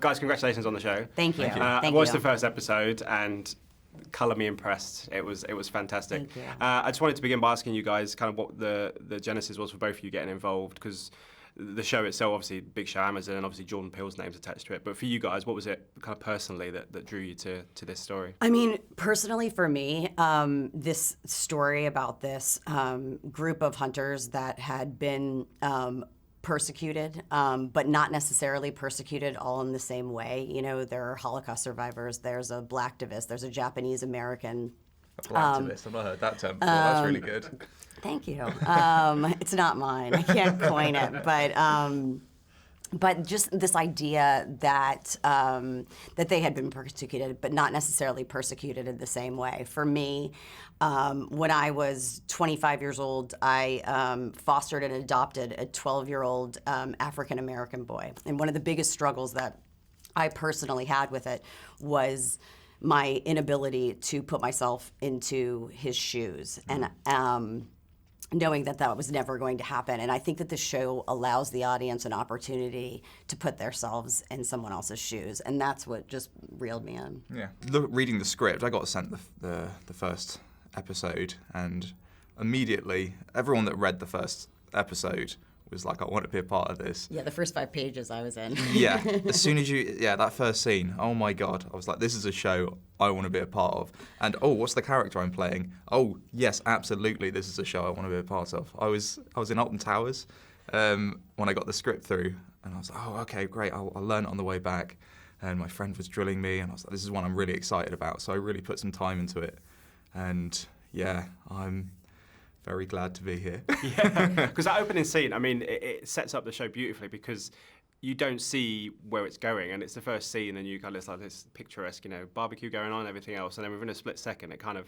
Guys, congratulations on the show. Thank you. I watched the first episode and colour me impressed. It was fantastic. Thank you. I just wanted to begin by asking you guys kind of what the genesis was for both of you getting involved, because the show itself, obviously, big show, Amazon, and obviously Jordan Peele's name's attached to it. But for you guys, what was it kind of personally that drew you to this story? I mean, personally for me, this story about this group of hunters that had been persecuted, but not necessarily persecuted all in the same way. You know, there are Holocaust survivors, there's a blacktivist, there's a Japanese American. A blacktivist, I've not heard that term before. That's really good. Thank you. It's not mine. I can't coin it, but just this idea that that they had been persecuted, but not necessarily persecuted in the same way. For me, when I was 25 years old, I fostered and adopted a 12-year-old African American boy, and one of the biggest struggles that I personally had with it was my inability to put myself into his shoes, and knowing that was never going to happen. And I think that the show allows the audience an opportunity to put themselves in someone else's shoes, and that's what just reeled me in. Yeah, reading the script, I got sent the first episode, and immediately everyone that read the first episode was like, I want to be a part of this. Yeah, the first 5 pages I was in. Yeah, as soon as that first scene, oh my God, I was like, this is a show I want to be a part of. And what's the character I'm playing? Oh, yes, absolutely, this is a show I want to be a part of. I was in Alton Towers when I got the script through, and I was like, oh, okay, great, I'll learn it on the way back. And my friend was drilling me, and I was like, this is one I'm really excited about. So I really put some time into it. And yeah, I'm very glad to be here. Yeah, because that opening scene, I mean, it sets up the show beautifully, because you don't see where it's going, and it's the first scene, and you kind of, it's like this picturesque, you know, barbecue going on and everything else, and then within a split second, it kind of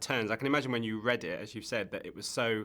turns. I can imagine when you read it, as you said, that it was so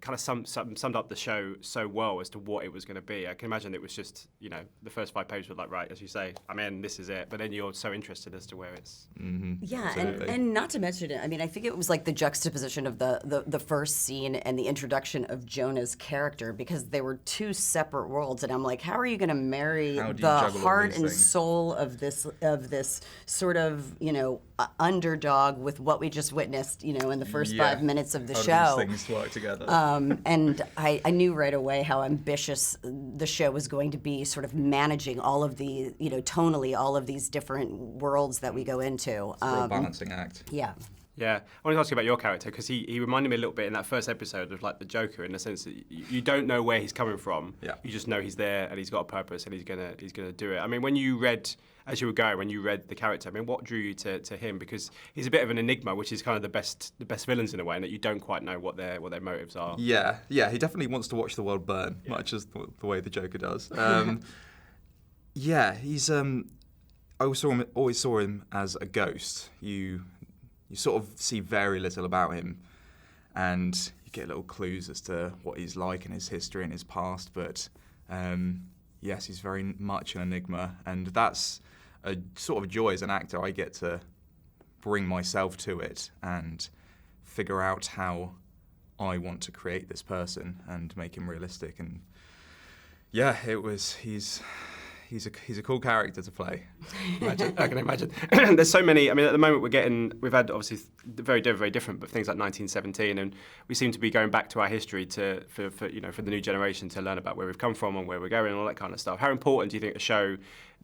kind of summed up the show so well as to what it was going to be. I can imagine it was just, you know, the first 5 pages were like, right, as you say, I'm in, this is it. But then you're so interested as to where it's. Mm-hmm. Yeah, and not to mention it, I mean, I think it was like the juxtaposition of the first scene and the introduction of Jonah's character, because they were two separate worlds, and I'm like, how are you going to marry the heart and soul of this sort of, you know, underdog with what we just witnessed, you know, in the first 5 minutes of the show. How do these things work together? And I knew right away how ambitious the show was going to be, sort of managing all of the, you know, tonally, all of these different worlds that we go into. It's a real balancing act. Yeah. Yeah, I want to ask you about your character, because he reminded me a little bit in that first episode of like the Joker, in the sense that you don't know where he's coming from. Yeah. You just know he's there and he's got a purpose and he's gonna do it. I mean, when you read the character, I mean, what drew you to him? Because he's a bit of an enigma, which is kind of the best villains in a way, and that you don't quite know what their motives are. Yeah, he definitely wants to watch the world burn, much as the way the Joker does. Yeah, he's. I always saw him as a ghost. You sort of see very little about him, and you get little clues as to what he's like and his history and his past. But yes, he's very much an enigma, and that's a sort of joy as an actor. I get to bring myself to it and figure out how I want to create this person and make him realistic. And yeah, he's a cool character to play. I can imagine. There's so many. I mean, at the moment we've had obviously very different, but things like 1917, and we seem to be going back to our history for the new generation to learn about where we've come from and where we're going and all that kind of stuff. How important do you think a show,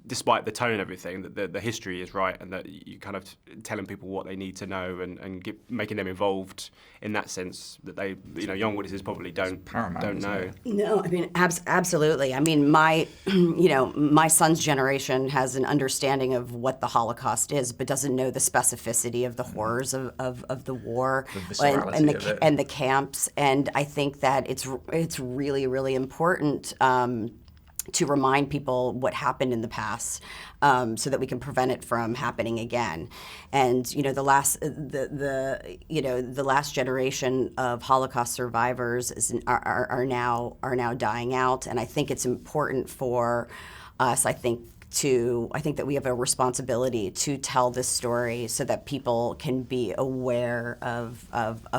despite the tone and everything, that the history is right, and that you kind of telling people what they need to know and making them involved in that sense that they, you know, young audiences probably don't know. No, I mean, absolutely. I mean, my son's generation has an understanding of what the Holocaust is, but doesn't know the specificity of the horrors of the war and the camps. And I think that it's really, really important to remind people what happened in the past, so that we can prevent it from happening again. And you know, the last generation of Holocaust survivors are now dying out, and I think it's important for us. I think that we have a responsibility to tell this story so that people can be aware of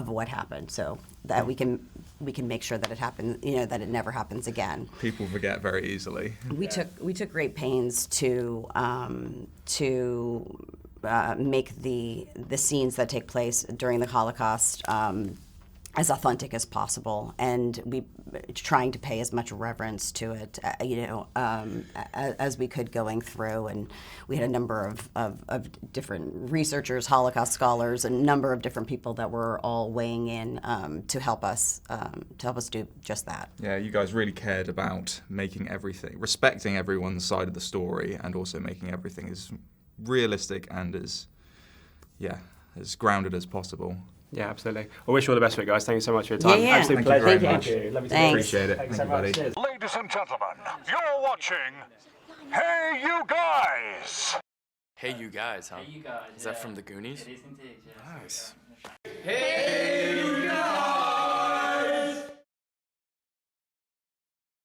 what happened, so that we can we can make sure that it happens, that it never happens again. People forget very easily. We took great pains to make the scenes that take place during the Holocaust as authentic as possible, and we trying to pay as much reverence to it, as we could going through. And we had a number of different researchers, Holocaust scholars, and a number of different people that were all weighing in to help us do just that. Yeah, you guys really cared about making everything, respecting everyone's side of the story, and also making everything as realistic and as grounded as possible. Yeah, absolutely. I wish you all the best for it, guys. Thank you so much for your time. Yeah. Absolute Thank pleasure. you very much. Lovely to Thanks. Appreciate it. Thank you Thank so you, much. buddy. Cheers. Ladies and gentlemen, you're watching Hey You Guys! Hey You Guys, huh? Hey, you guys. Is that from the Goonies? It is indeed, yeah. Nice. Hey, you